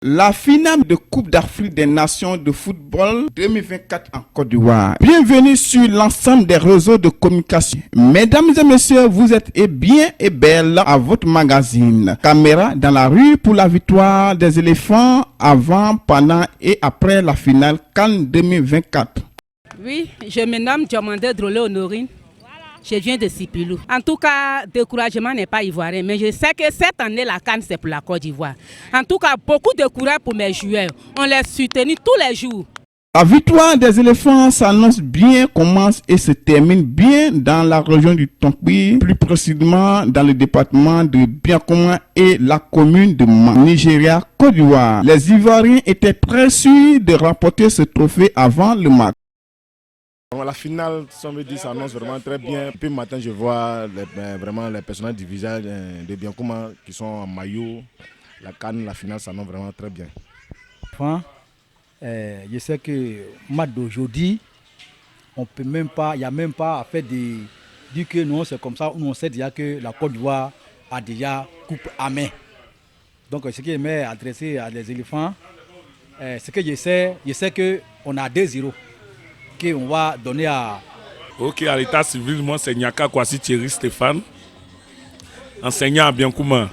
La finale de Coupe d'Afrique des Nations de football 2024 en Côte d'Ivoire. Bienvenue sur l'ensemble des réseaux de communication. Mesdames et messieurs, vous êtes bien et belles à votre magazine. Caméra dans la rue pour la victoire des éléphants avant, pendant et après la finale CAN 2024. Oui, je me nomme Diomandé Drolé Honorine. Je viens de Sipilou. En tout cas, découragement n'est pas ivoirien, mais je sais que cette année, la CAN, c'est pour la Côte d'Ivoire. En tout cas, beaucoup de courage pour mes joueurs. On les soutient tous les jours. La victoire des éléphants s'annonce bien, commence et se termine bien dans la région du Tonkpi, plus précisément dans le département de Biankoma et la commune de Nigeria, Côte d'Ivoire. Les Ivoiriens étaient très sûrs de remporter ce trophée avant le match. La finale, s'annonce vraiment très bien. Depuis le matin, je vois vraiment les personnages du visage de Biankoma qui sont en maillot. La CAN, la finale s'annonce vraiment très bien. Enfin, je sais que le match d'aujourd'hui, on peut même pas, il n'y a même pas à faire dire que non, c'est comme ça, on sait déjà que la Côte d'Ivoire a déjà coupe à main. Donc ce que je m'ai adressé à les éléphants, c'est que je sais qu'on a 2-0. On va donner à... Ok, à l'état civil, moi c'est Nyaka Kwasi Thierry Stéphane, enseignant à Biankoma.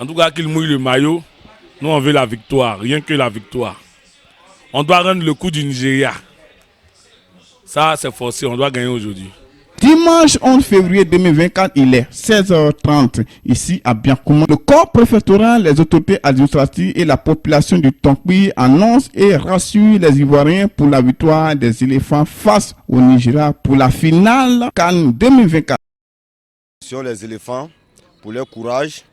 En tout cas, qu'il mouille le maillot, nous on veut la victoire, rien que la victoire. On doit rendre le coup du Nigeria. Ça c'est forcé, on doit gagner aujourd'hui. Dimanche 11 février 2024, il est 16h30 ici à Biankoma. Le corps préfectoral, les autorités administratives et la population du Tonkpi annoncent et rassurent les Ivoiriens pour la victoire des éléphants face au Nigeria pour la finale CAN 2024. Sur les éléphants, pour leur courage,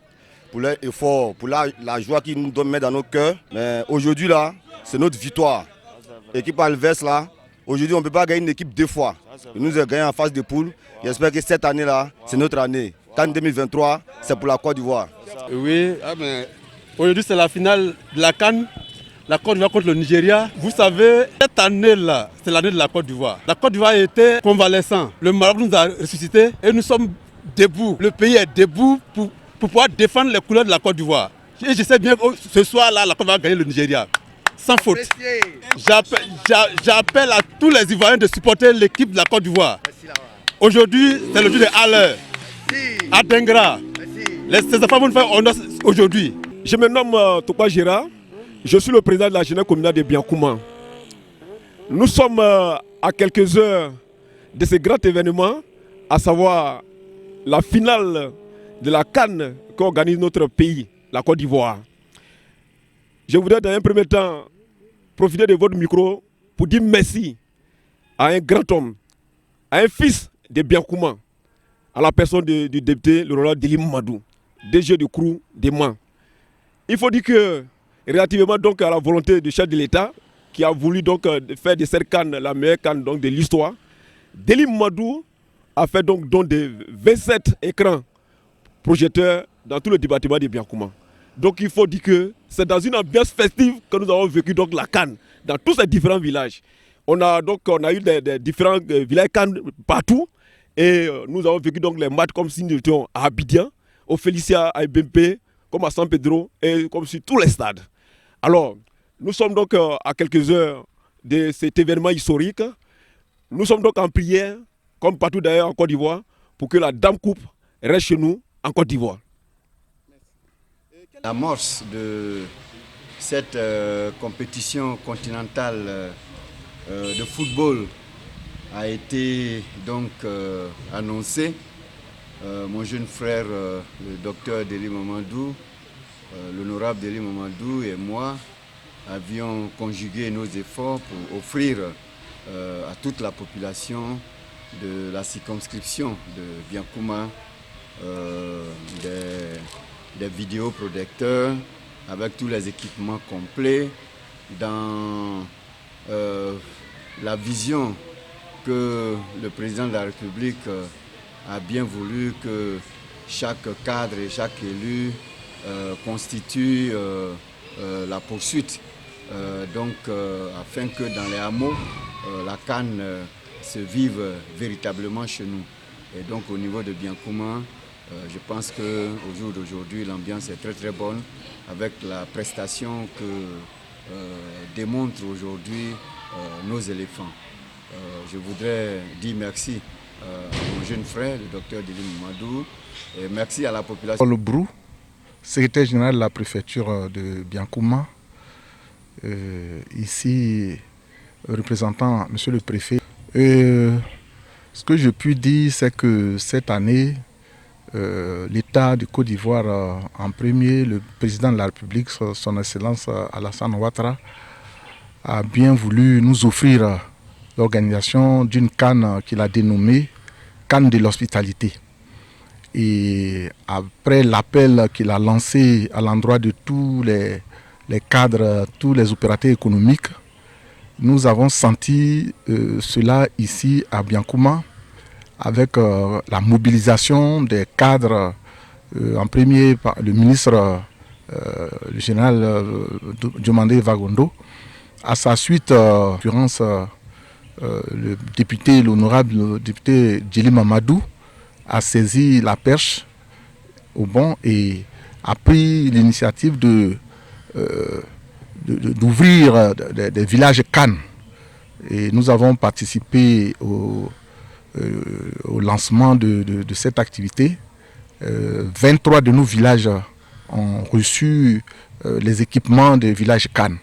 pour leur effort, pour la joie qu'ils nous donnent dans nos cœurs. Mais aujourd'hui là, c'est notre victoire. L'équipe Alves là. Aujourd'hui, on ne peut pas gagner une équipe deux fois. Nous avons gagné en phase de poule. J'espère que cette année-là, c'est notre année. CAN 2023, c'est pour la Côte d'Ivoire. Oui, aujourd'hui c'est la finale de la CAN. La Côte d'Ivoire contre le Nigeria. Vous savez, cette année-là, c'est l'année de la Côte d'Ivoire. La Côte d'Ivoire était convalescent. Le Maroc nous a ressuscité et nous sommes debout. Le pays est debout pour pouvoir défendre les couleurs de la Côte d'Ivoire. Et je sais bien que ce soir-là, la Côte va gagner le Nigeria. Sans faute. J'appelle à tous les Ivoiriens de supporter l'équipe de la Côte d'Ivoire. Aujourd'hui, c'est le jour de Haller, à Dengra. Ces enfants vont nous faire honneur aujourd'hui. Je me nomme Tokwa Gérard. Je suis le président de la jeunesse communale de Biankoma. Nous sommes à quelques heures de ce grand événement, à savoir la finale de la CAN qu'organise notre pays, la Côte d'Ivoire. Je voudrais dans un premier temps profiter de votre micro pour dire merci à un grand homme, à un fils de Biankoma, à la personne du député, le Roland Deli Mamadou, DG de Krou des Mans. Il faut dire que, relativement donc à la volonté du chef de l'État, qui a voulu donc faire de cette CAN la meilleure CAN donc de l'histoire, Deli Mamadou a fait donc de 27 écrans projecteurs dans tout le département de Biankoma. Donc il faut dire que c'est dans une ambiance festive que nous avons vécu donc la CAN dans tous ces différents villages. On a eu des différents villages CAN partout et nous avons vécu donc les matchs comme si nous étions à Abidjan, au Félicia, à Ebempe, comme à San Pedro et comme sur tous les stades. Alors nous sommes donc à quelques heures de cet événement historique. Nous sommes donc en prière, comme partout d'ailleurs en Côte d'Ivoire, pour que la Dame Coupe reste chez nous en Côte d'Ivoire. L'amorce de cette compétition continentale de football a été donc annoncée. Mon jeune frère, le docteur Deli Mamadou, l'honorable Deli Mamadou et moi avions conjugué nos efforts pour offrir à toute la population de la circonscription de Biankoma des vidéoprojecteurs avec tous les équipements complets dans la vision que le président de la République a bien voulu que chaque cadre et chaque élu constitue la poursuite. Afin que dans les hameaux, la CAN se vive véritablement chez nous. Et donc au niveau de Biankoma, Je pense qu'au jour d'aujourd'hui, l'ambiance est très très bonne avec la prestation que démontrent aujourd'hui nos éléphants. Je voudrais dire merci à mon jeune frère, le docteur Delim Mamadou, et merci à la population. Paul Brou, secrétaire général de la préfecture de Biancouma, ici représentant monsieur le préfet. Ce que je puis dire, c'est que cette année, l'État de Côte d'Ivoire en premier, le président de la République, son Excellence Alassane Ouattara, a bien voulu nous offrir l'organisation d'une CAN qu'il a dénommée CAN de l'hospitalité. Et après l'appel qu'il a lancé à l'endroit de tous les cadres, tous les opérateurs économiques, nous avons senti cela ici à Biancouma avec la mobilisation des cadres, en premier par le ministre, le général Diomandé Vagondo. À sa suite, le député, l'honorable député Djili Mamadou a saisi la perche au bon et a pris l'initiative d'ouvrir des villages Cannes. Et nous avons participé au lancement de cette activité. 23 de nos villages ont reçu les équipements des villages Cannes.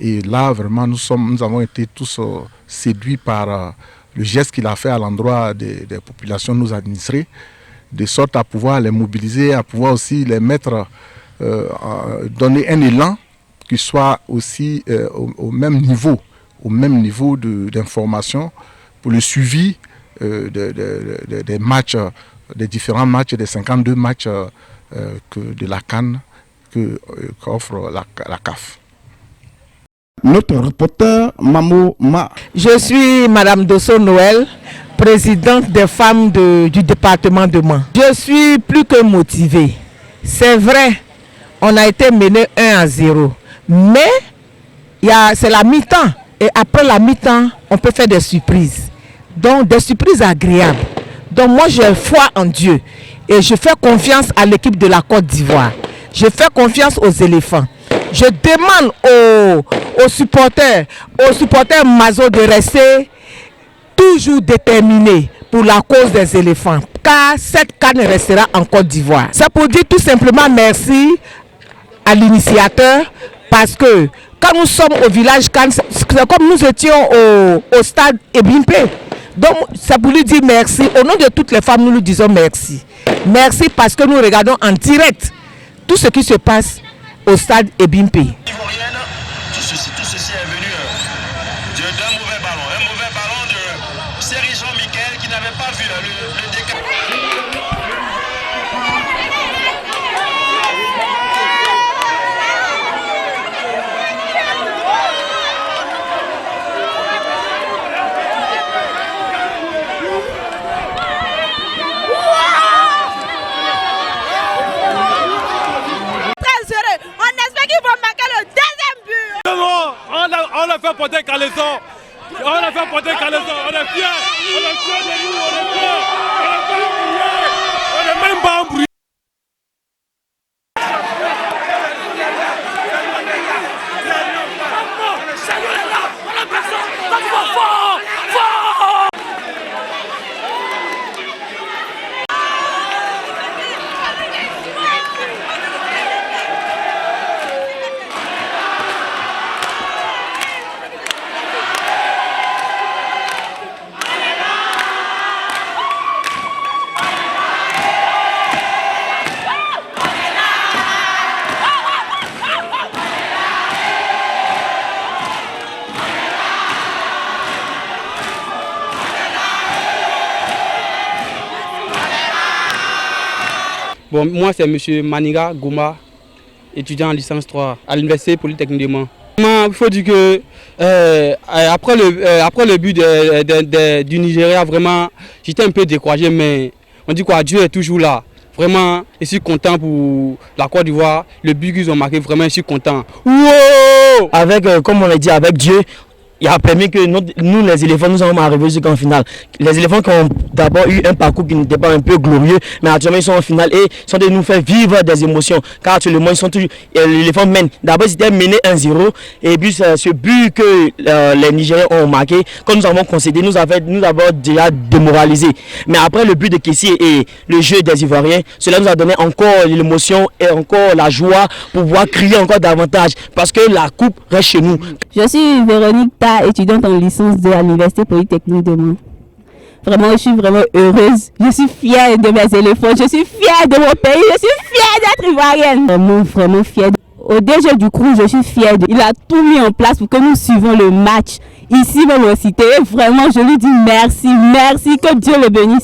Et là, vraiment, nous avons été tous séduits par le geste qu'il a fait à l'endroit des populations nous administrées, de sorte à pouvoir les mobiliser, à pouvoir aussi les mettre, donner un élan qui soit aussi au même niveau d'information pour le suivi des matchs, des différents matchs, des 52 matchs de la CAN qu'offre la CAF. Notre reporter Mamo Ma. Je suis Madame Dosso Noël, présidente des femmes du département de Mans. Je suis plus que motivée. C'est vrai, on a été mené 1-0, mais c'est la mi-temps. Et après la mi-temps, on peut faire des surprises. Donc des surprises agréables. Donc moi j'ai foi en Dieu. Et je fais confiance à l'équipe de la Côte d'Ivoire. Je fais confiance aux éléphants. Je demande aux supporters Mazo de rester toujours déterminés pour la cause des éléphants. Car cette CAN restera en Côte d'Ivoire. C'est pour dire tout simplement merci à l'initiateur parce que quand nous sommes au village CAN, c'est comme nous étions au stade Ebimpe. Donc c'est pour lui dire merci. Au nom de toutes les femmes, nous lui disons merci. Merci parce que nous regardons en direct tout ce qui se passe au stade Ebimpe. Tout ceci est venu d'un mauvais ballon de Série Jean-Michel qui n'avait pas vu le décalage. On a fait porter caleçon. On a fait porter caleçon. On est fiers. On est fiers de nous. On est fiers. On n'est même pas embrouillés. Bon, moi c'est M. Maniga Gouma, étudiant en licence 3 à l'Université Polytechnique de Mans. Il faut dire que après le but du Nigeria, vraiment, j'étais un peu découragé, mais on dit quoi, Dieu est toujours là. Vraiment, je suis content pour la Côte d'Ivoire. Le but qu'ils ont marqué, vraiment, je suis content. Avec, comme on l'a dit, avec Dieu, il a permis que nous, les éléphants, nous sommes arrivés jusqu'en finale. Les éléphants qui ont d'abord eu un parcours qui n'était pas un peu glorieux, mais actuellement ils sont en finale et sont de nous faire vivre des émotions. Car actuellement, ils sont toujours, l'éléphant mène. D'abord, ils étaient menés 1-0 et puis ce but que les Nigériens ont marqué, quand nous avons concédé, nous avons déjà démoralisé. Mais après le but de Kessie et le jeu des Ivoiriens, cela nous a donné encore l'émotion et encore la joie pour pouvoir crier encore davantage parce que la coupe reste chez nous. Je suis Véronique Ta, étudiante en licence de l'Université Polytechnique de Mans. Vraiment, je suis vraiment heureuse. Je suis fière de mes éléphants. Je suis fière de mon pays. Je suis fière d'être ivoirienne. Vraiment fière. Au DG du crew, je suis fière. Il a tout mis en place pour que nous suivions le match ici même en cité. Et vraiment, je lui dis merci, merci. Que Dieu le bénisse.